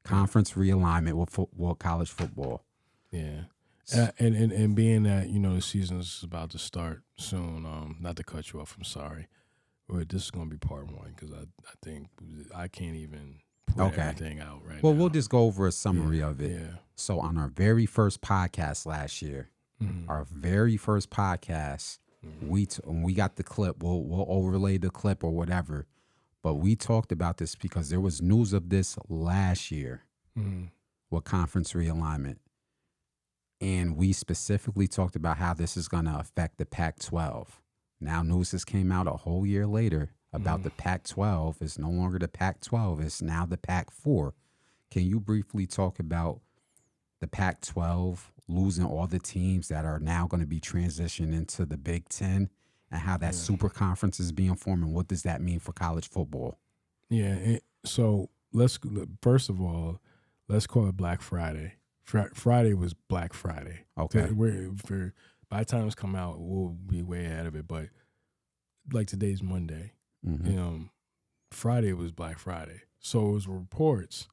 conference realignment with college football. Yeah. And being that, the season is about to start soon, not to cut you off, I'm sorry. But this is going to be part one because I think I can't even put everything out right now. Well, we'll just go over a summary of it. Yeah. So on our very first podcast last year, we got the clip. We'll overlay the clip or whatever. But we talked about this because there was news of this last year with conference realignment. And we specifically talked about how this is going to affect the Pac-12. Now news has came out a whole year later about the Pac-12. It's no longer the Pac-12. It's now the Pac-4. Can you briefly talk about the Pac-12 losing all the teams that are now going to be transitioned into the Big Ten and how that super conference is being formed, and what does that mean for college football? Yeah, so first of all, let's call it Black Friday. Friday was Black Friday. Okay. By the time it's come out, we'll be way ahead of it. But like today's Monday, Friday was Black Friday. So it was reports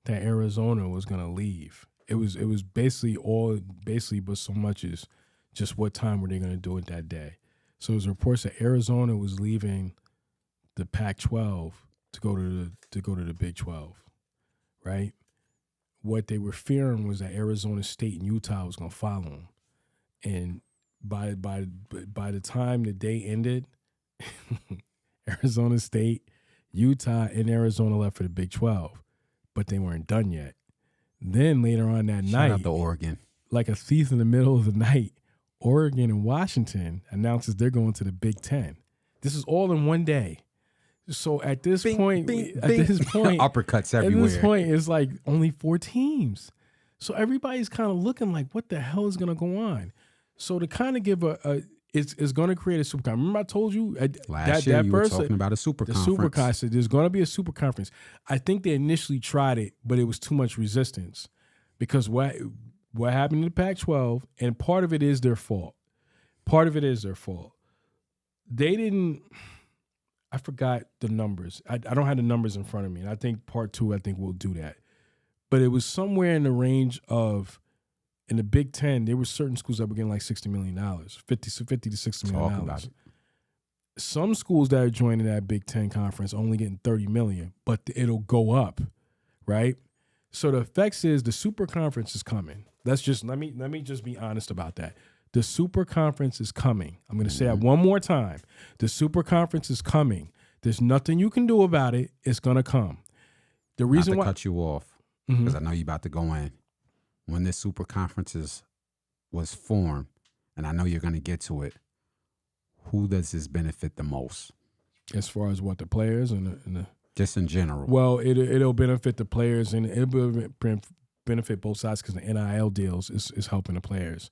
that Arizona was going to leave. It was basically but so much as just what time were they going to do it that day. So it was reports that Arizona was leaving the Pac-12 to go to the Big 12, right? What they were fearing was that Arizona State and Utah was going to follow them. And by the time the day ended, Arizona State, Utah, and Arizona left for the Big 12, but they weren't done yet. Then later on that night, shout out to Oregon, like a thief in the middle of the night, Oregon and Washington announces they're going to the Big Ten. This is all in one day. So at this point, uppercuts everywhere. At this point, it's like only 4 teams. So everybody's kind of looking like, what the hell is going to go on? So to kind of give it's going to create a super conference. Remember I told you last year you were talking about a super conference. The super conference. There's going to be a super conference. I think they initially tried it, but it was too much resistance because what happened in the Pac-12, and part of it is their fault. They didn't. I forgot the numbers. I don't have the numbers in front of me. And I think part 2, we'll do that. But it was somewhere in the range of, in the Big Ten, there were certain schools that were getting like $60 million, $50 to $60 million. Talk about it. Some schools that are joining that Big Ten conference only getting $30 million, but it'll go up, right? So the effects is the super conference is coming. Let me just be honest about that. The super conference is coming. I'm going to say that one more time. The super conference is coming. There's nothing you can do about it. It's going to come. The reason why, cut you off, because I know you're about to go in. When this super conference was formed, and I know you're going to get to it, who does this benefit the most? As far as what, the players and the just in general? Well, it'll benefit the players, and it'll benefit both sides because the NIL deals is helping the players.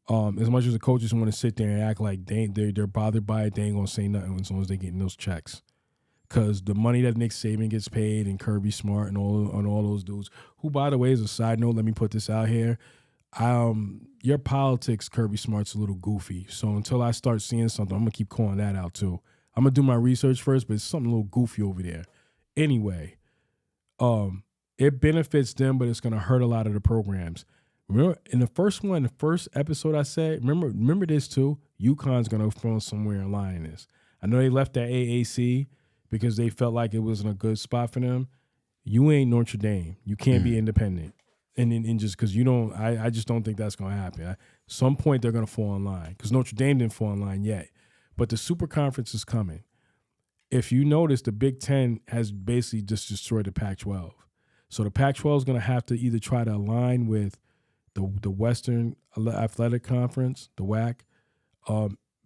As much as the coaches want to sit there and act like they're bothered by it, they ain't gonna say nothing as long as they getting those checks. Because the money that Nick Saban gets paid and Kirby Smart and all those dudes, who, by the way, as a side note, let me put this out here. Your politics, Kirby Smart's a little goofy. So until I start seeing something, I'm gonna keep calling that out too. I'm gonna do my research first, but it's something a little goofy over there. Anyway, it benefits them, but it's gonna hurt a lot of the programs. Remember in the first episode I said, remember this too, UConn's going to fall somewhere in line in this. I know they left that AAC because they felt like it wasn't a good spot for them. You ain't Notre Dame. You can't be independent. And just because you don't, I just don't think that's going to happen. At some point they're going to fall in line because Notre Dame didn't fall in line yet. But the super conference is coming. If you notice, the Big Ten has basically just destroyed the Pac-12. So the Pac-12 is going to have to either try to align with the Western Athletic Conference, the WAC,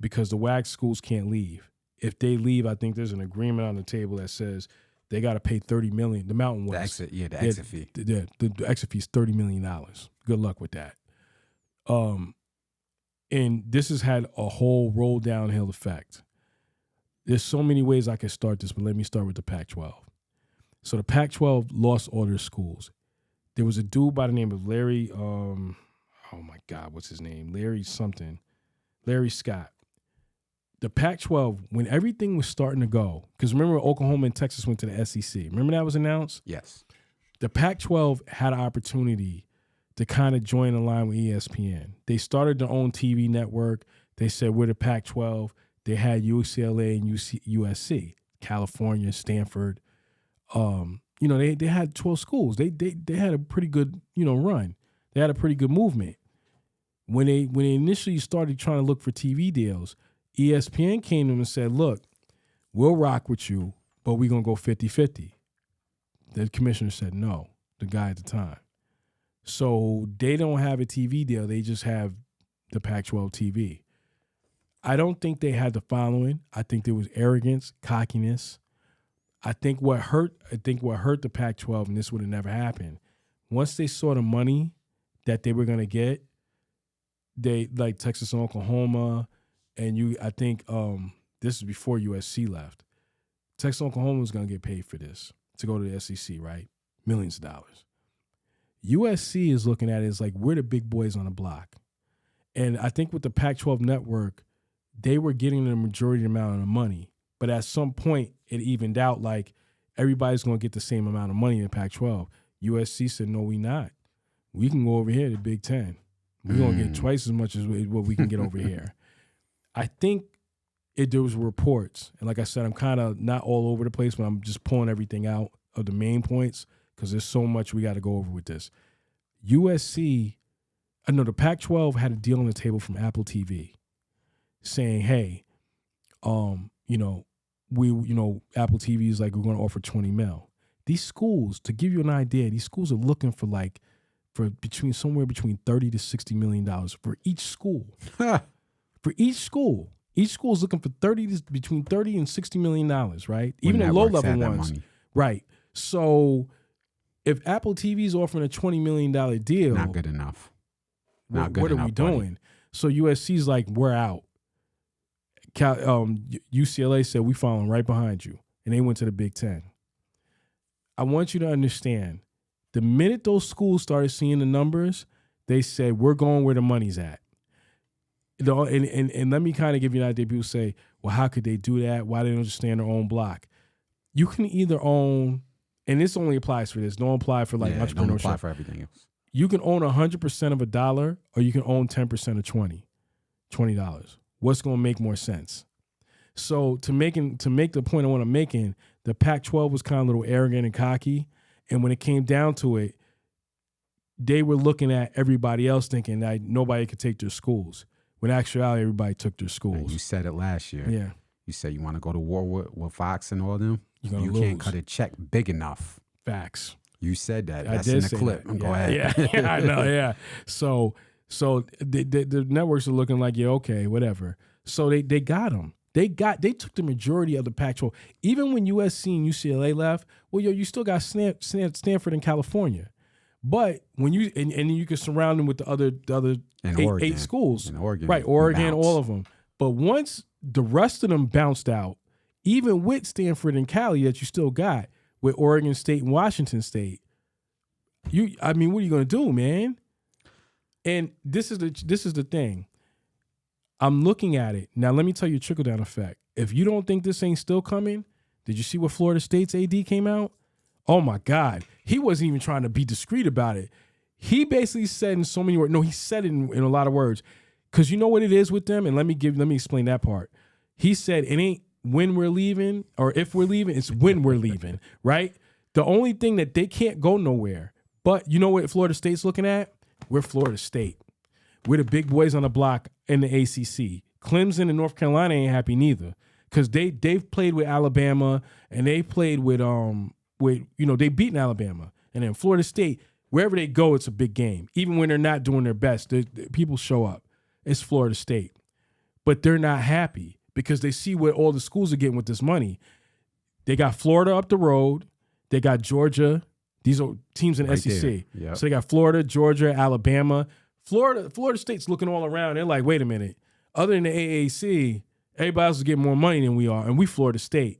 because the WAC schools can't leave. If they leave, I think there's an agreement on the table that says they got to pay $30 million. The Mountain West, the exit fee. The exit fee is $30 million. Good luck with that. And this has had a whole roll downhill effect. There's so many ways I could start this, but let me start with the Pac-12. So the Pac-12 lost all their schools. There was a dude by the name of Larry, oh my God, what's his name? Larry something. Larry Scott the Pac-12, when everything was starting to go, because remember Oklahoma and Texas went to the SEC. Remember that was announced? Yes. The Pac-12 had an opportunity to kind of join a line with ESPN. They started their own TV network. They said, we're the Pac-12. They had UCLA and USC, California, Stanford. They had 12 schools. They had a pretty good, run. They had a pretty good movement. When they initially started trying to look for TV deals, ESPN came to them and said, look, we'll rock with you, but we're going to go 50-50. The commissioner said no, the guy at the time. So they don't have a TV deal. They just have the Pac-12 TV. I don't think they had the following. I think there was arrogance, cockiness. I think what hurt the Pac-12, and this would have never happened, once they saw the money that they were going to get, they, like Texas and Oklahoma, and I think this is before USC left. Texas and Oklahoma was going to get paid for this to go to the SEC, right? Millions of dollars. USC is looking at it as like, we're the big boys on the block. And I think with the Pac-12 network, they were getting the majority amount of the money. But at some point, it evened out like everybody's going to get the same amount of money in the Pac-12. USC said, no, we not. We can go over here to Big Ten. We're going to get twice as much as what we can get over here. I think there was reports. And like I said, I'm kind of not all over the place, but I'm just pulling everything out of the main points because there's so much we got to go over with this. the Pac-12 had a deal on the table from Apple TV saying, hey, Apple TV is like, we're going to offer $20 million. These schools, to give you an idea, these schools are looking for somewhere between $30 to $60 million for each school. For each school. Each school is looking for between $30 and $60 million, right? Even the low-level ones. Right. So if Apple TV is offering a $20 million deal. Not good enough. What are we doing? Buddy. So USC's like, we're out. UCLA said, we following right behind you. And they went to the Big Ten. I want you to understand, the minute those schools started seeing the numbers, they said, we're going where the money's at. And let me kind of give you an idea. People say, well, how could they do that? Why they don't just stay in their own block? You can either own, and this only applies for this. Don't apply for entrepreneurship. Don't apply for everything else. You can own 100% of $1, or you can own 10% of $20. What's going to make more sense? So to make the point I want to making, the Pac-12 was kind of a little arrogant and cocky, and when it came down to it, they were looking at everybody else thinking that nobody could take their schools. When in actuality, everybody took their schools. And you said it last year. Yeah. You said you want to go to war with Fox and all them. You can't cut a check big enough. Facts. You said that. That's in the clip. That. Go ahead. Yeah, I know. Yeah. So the networks are looking like, yeah, okay, whatever. So they got them. They took the majority of the Pac-12. Even when USC and UCLA left, well, you still got Stanford and California. But when you and you can surround them with the other eight schools, in Oregon, right? Oregon, all of them. But once the rest of them bounced out, even with Stanford and Cali that you still got with Oregon State and Washington State, what are you going to do, man? And this is the thing. I'm looking at it now. Let me tell you a trickle down effect. If you don't think this ain't still coming, did you see what Florida State's AD came out? Oh my God. He wasn't even trying to be discreet about it. He basically said in so many words, no, he said it in a lot of words. Because you know what it is with them? And let me explain that part. He said it ain't when we're leaving or if we're leaving, it's when we're leaving, right? The only thing that they can't go nowhere. But you know what Florida State's looking at? We're Florida State. We're the big boys on the block in the ACC. Clemson and North Carolina ain't happy neither. Because they've played with Alabama and they played with they beaten Alabama. And then Florida State, wherever they go, it's a big game. Even when they're not doing their best, people show up. It's Florida State. But they're not happy because they see what all the schools are getting with this money. They got Florida up the road. They got Georgia. These are teams in the SEC. Yep. So they got Florida, Georgia, Alabama. Florida State's looking all around. They're like, wait a minute. Other than the AAC, everybody else is getting more money than we are, and we Florida State.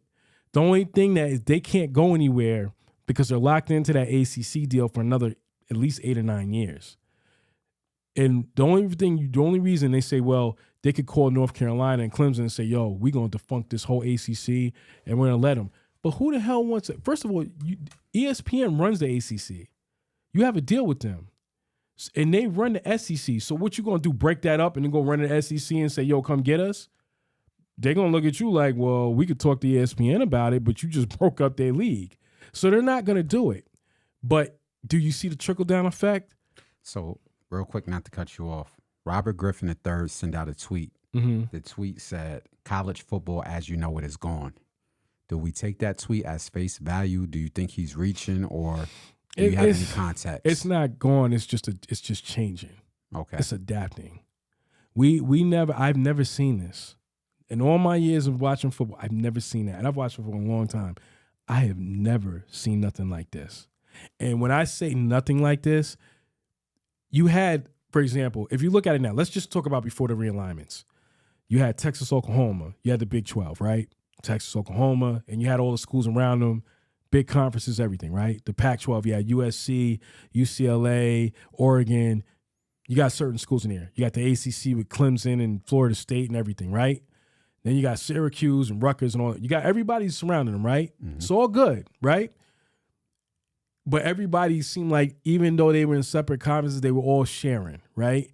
The only thing that is they can't go anywhere because they're locked into that ACC deal for another at least 8 or 9 years. And the only reason they say, well, they could call North Carolina and Clemson and say, yo, we're going to defunct this whole ACC and we're going to let them. But who the hell wants it? First of all, ESPN runs the ACC. You have a deal with them. And they run the SEC. So what you going to do, break that up and then go run the SEC and say, yo, come get us? They're going to look at you like, well, we could talk to ESPN about it, but you just broke up their league. So they're not going to do it. But do you see the trickle-down effect? So real quick, not to cut you off. Robert Griffin III sent out a tweet. Mm-hmm. The tweet said, college football as you know it is gone. Do we take that tweet as face value? Do you think he's reaching, or do you have any context? It's not gone. It's just changing. Okay. It's adapting. I've never seen this. In all my years of watching football, I've never seen that. And I've watched it for a long time. I have never seen nothing like this. And when I say nothing like this, you had, for example, if you look at it now, let's just talk about before the realignments. You had Texas, Oklahoma. You had the Big 12, right? Texas, Oklahoma, and you had all the schools around them, big conferences, everything, right? The Pac-12, you had USC, UCLA, Oregon. You got certain schools in there. You got the ACC with Clemson and Florida State and everything, right? Then you got Syracuse and Rutgers and all. You got everybody surrounding them, right? Mm-hmm. It's all good, right? But everybody seemed like, even though they were in separate conferences, they were all sharing, right?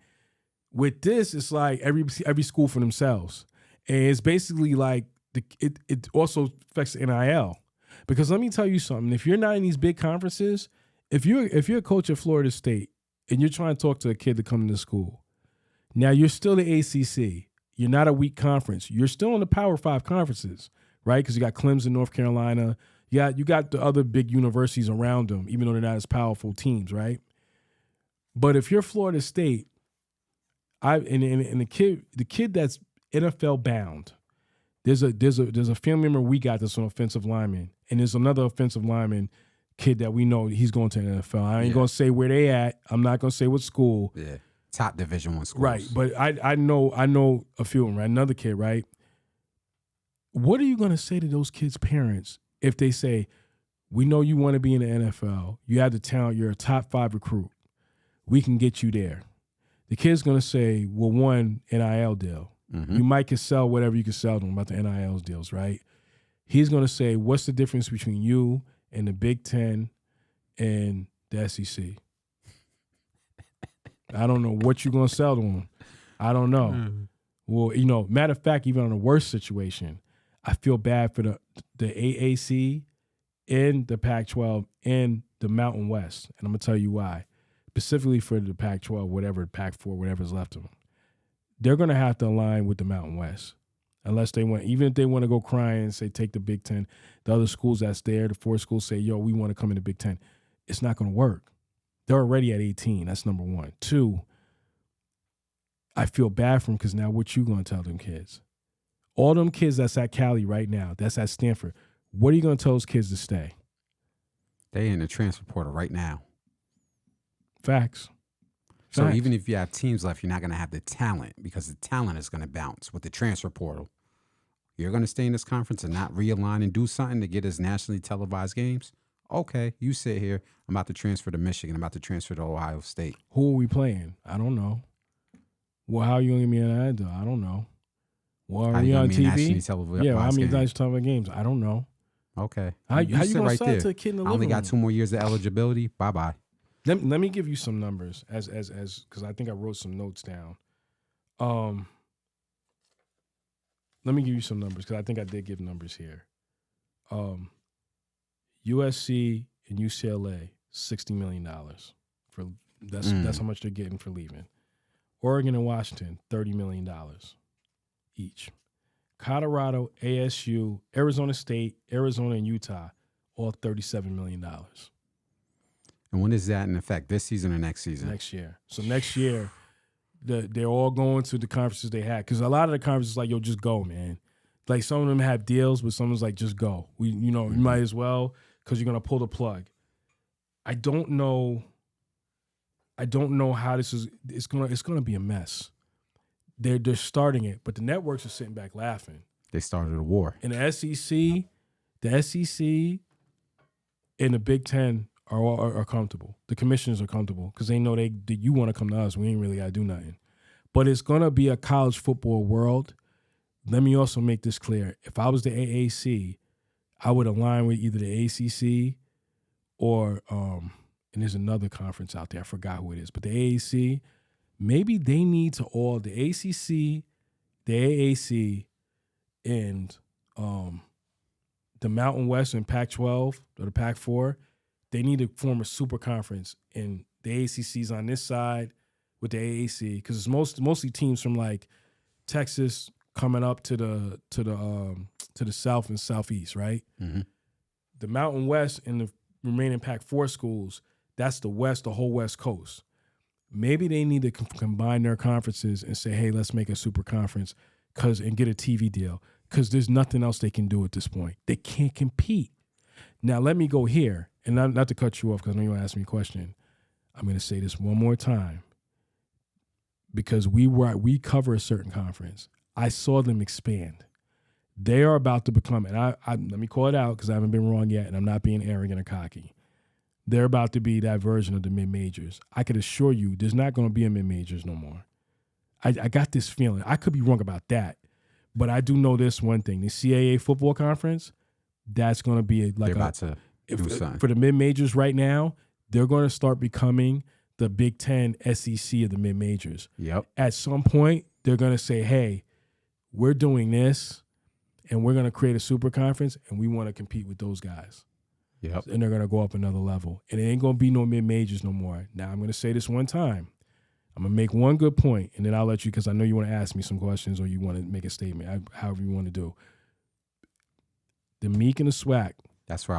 With this, it's like every school for themselves. And it's basically like, it also affects the NIL. Because let me tell you something. If you're not in these big conferences, if you're a coach at Florida State and you're trying to talk to a kid to come to school, now you're still the ACC. You're not a weak conference. You're still in the Power 5 conferences, right? Because you got Clemson, North Carolina. You got the other big universities around them, even though they're not as powerful teams, right? But if you're Florida State, and the kid that's NFL bound, there's a family member we got that's an offensive lineman, and there's another offensive lineman kid that we know he's going to the NFL. I ain't gonna say where they at. I'm not gonna say what school. Yeah, top Division I schools. Right, but I know a few of them. Right, another kid. Right. What are you gonna say to those kids' parents if they say, "We know you want to be in the NFL. You have the talent. You're a top 5 recruit. We can get you there." The kid's gonna say, "Well, one NIL deal." Mm-hmm. You might can sell whatever you can sell them about the NIL deals, right? He's going to say, what's the difference between you and the Big Ten and the SEC? I don't know what you're going to sell to them. I don't know. Mm-hmm. Well, matter of fact, even on the worst situation, I feel bad for the AAC and the Pac-12 and the Mountain West. And I'm going to tell you why. Specifically for the Pac-12, whatever, Pac-4, whatever's left of them. They're going to have to align with the Mountain West unless they want, even if they want to go crying and say, take the Big Ten, the other schools that's there, the 4 schools say, yo, we want to come in the Big Ten. It's not going to work. They're already at 18. That's number 1. 2, I feel bad for them because now what you going to tell them kids? All them kids that's at Cali right now, that's at Stanford, what are you going to tell those kids to stay? They in the transfer portal right now. Facts. So even if you have teams left, you're not going to have the talent because the talent is going to bounce with the transfer portal. You're going to stay in this conference and not realign and do something to get us nationally televised games? Okay, you sit here. I'm about to transfer to Michigan. I'm about to transfer to Ohio State. Who are we playing? I don't know. Well, how are you going to get me an ad? I don't know. Well, are we on TV? Yeah, how many national televised games? I don't know. Okay. How you going to sell to a kid in the living room? I only got 2 more years of eligibility. Bye-bye. Let me give you some numbers as because I think I wrote some notes down. Let me give you some numbers because I think I did give numbers here. USC and UCLA, $60 million for that's how much they're getting for leaving. Oregon and Washington, $30 million each. Colorado, ASU, Arizona State, Arizona, and Utah, all $37 million. And when is that in effect? This season or next season? Next year. So next year, they're all going to the conferences they had. Because a lot of the conferences like, yo, just go, man. Like some of them have deals, but someone's like, just go. You might as well because you're going to pull the plug. I don't know how this is. It's gonna be a mess. They're starting it, but the networks are sitting back laughing. They started a war. And the SEC and the Big Ten are comfortable. The commissioners are comfortable because they know that you want to come to us. We ain't really got to do nothing. But it's going to be a college football world. Let me also make this clear. If I was the AAC, I would align with either the ACC or, and there's another conference out there. I forgot who it is. But the AAC, maybe they need to all, the ACC, the AAC, and the Mountain West and Pac-12 or the Pac-4, they need to form a super conference. And the ACC's on this side with the AAC because it's mostly teams from like Texas coming up to the south and southeast, right? Mm-hmm. The Mountain West and the remaining Pac-4 schools, that's the West, the whole West Coast. Maybe they need to combine their conferences and say, hey, let's make a super conference and get a TV deal because there's nothing else they can do at this point. They can't compete. Now, let me go here, and not to cut you off because I know you want to ask me a question. I'm going to say this one more time because we cover a certain conference. I saw them expand. They are about to become, and I let me call it out because I haven't been wrong yet, and I'm not being arrogant or cocky. They're about to be that version of the mid-majors. I could assure you there's not going to be a mid-majors no more. I got this feeling. I could be wrong about that, but I do know this one thing. The CAA football conference, that's going to be like they're about to do something. For the mid-majors right now, they're going to start becoming the Big Ten SEC of the mid-majors. Yep. At some point, they're going to say, hey, we're doing this, and we're going to create a super conference, and we want to compete with those guys. Yep. And they're going to go up another level. And it ain't going to be no mid-majors no more. Now, I'm going to say this one time. I'm going to make one good point, and then I'll let you, because I know you want to ask me some questions or you want to make a statement, however you want to do. The Meek and the Swag. That's where